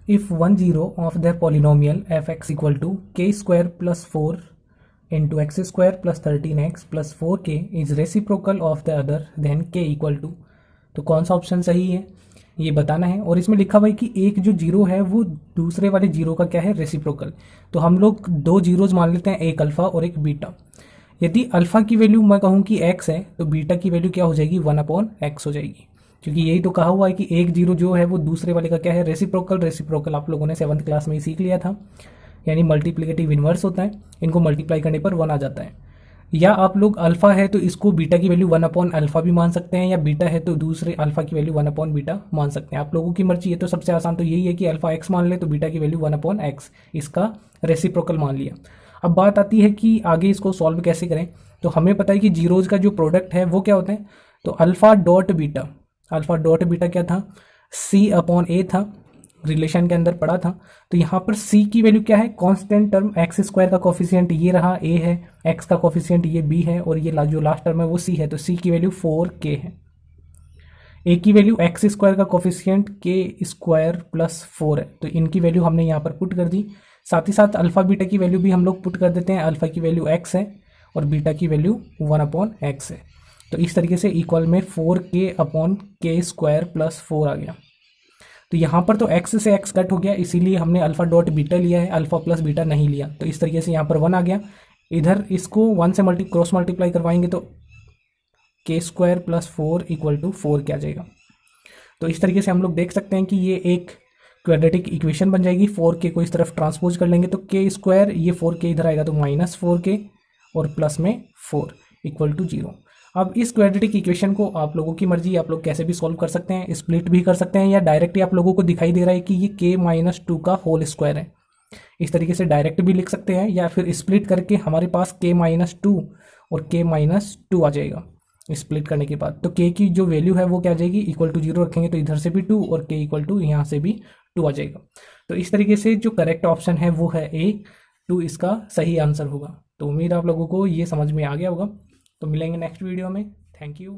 if one zero of the polynomial fx equal to k square plus 4 into x square plus 13x plus 4k is reciprocal of the other then k equal to, तो कौन सा option सही है ये बताना है। और इसमें लिखा हुआ है कि एक जो जीरो है वो दूसरे वाले जीरो का क्या है, रेसिप्रोकल। तो हम लोग दो जीरोज मान लेते हैं, एक अल्फा और एक बीटा। यदि अल्फा की वैल्यू मैं कहूँ कि x है तो बीटा की वैल्यू क्या हो जाएगी, 1/x हो जाएगी, क्योंकि यही तो कहा हुआ है कि एक जीरो जो है वो दूसरे वाले का क्या है, रेसिप्रोकल। रेसिप्रोकल आप लोगों ने 7th क्लास में ही सीख लिया था, यानी मल्टीप्लिकेटिव इनवर्स होता है, इनको मल्टीप्लाई करने पर 1 आ जाता है। या आप लोग अल्फा है तो इसको बीटा की वैल्यू 1/अल्फा भी मान सकते हैं, या बीटा है तो दूसरे अल्फा की वैल्यू 1/बीटा मान सकते हैं, आप लोगों की मर्जी है। तो सबसे आसान तो यही है कि अल्फा x मान ले तो बीटा की वैल्यू 1/x, इसका रेसिप्रोकल मान लिया। अब बात आती है कि आगे इसको सॉल्व कैसे करें। तो हमें पता है कि जीरोज का जो प्रोडक्ट है वो क्या होता है, तो alpha dot beta, alpha dot beta क्या था, c/a था, रिलेशन के अंदर पड़ा था। तो यहाँ पर c की वैल्यू क्या है, कांस्टेंट टर्म x स्क्वायर का कोफिशिएंट ये रहा a है, x का कोफिशिएंट ये b है, और ये जो लास्ट टर्म है वो c है, तो c की वैल्यू 4k है। a की वैल्यू x स्क्वायर का कोफिशिएंट k स्क्वायर प्लस 4 है, तो इनकी वैल्यू हमने यहाँ पर पुट कर दी। साथ ही साथ अल्फा बीटा की वैल्यू भी हम लोग पुट कर देते हैं, अल्फा की वैल्यू x है और बीटा की वैल्यू 1/x है। तो इस तरीके से इक्वल में 4k/k स्क्वायर प्लस 4 आ गया। तो यहाँ पर तो x से x कट हो गया, इसीलिए हमने अल्फा डॉट बीटा लिया है, अल्फा प्लस बीटा नहीं लिया। तो इस तरीके से यहाँ पर 1 आ गया। इधर इसको 1 से क्रॉस मल्टीप्लाई करवाएंगे तो k square plus 4 equal to 4 क्या आ जाएगा। तो इस तरीके से हम लोग देख सकते हैं कि ये एक क्वाड्रेटिक इक्वेशन बन जाएगी। 4k को इस तरफ ट्रांसपोज कर लेंगे तो k स्क्वायर, ये 4k इधर आएगा तो -4k और प्लस में 4 इक्वल टू 0। अब इस क्वाड्रेटिक इक्वेशन को आप लोगों की मर्जी, आप लोग कैसे भी सॉल्व कर सकते हैं, स्प्लिट भी कर सकते हैं, या डायरेक्टली आप लोगों को दिखाई दे रहा है कि ये k-2 का होल स्क्वायर है, इस तरीके से डायरेक्ट भी लिख सकते हैं, या फिर स्प्लिट करके हमारे पास k-2 और k-2 आ जाएगा स्प्लिट करने के बाद। तो k की जो वैल्यू है वो क्या आ जाएगी, इक्वल टू 0 रखेंगे तो इधर से भी 2 और k इक्वल टू यहाँ से भी 2 आ जाएगा। तो इस तरीके से जो करेक्ट ऑप्शन है वो है A2, इसका सही आंसर होगा। तो उम्मीद आप लोगों को ये समझ में आ गया होगा। तो मिलेंगे नेक्स्ट वीडियो में। Thank you.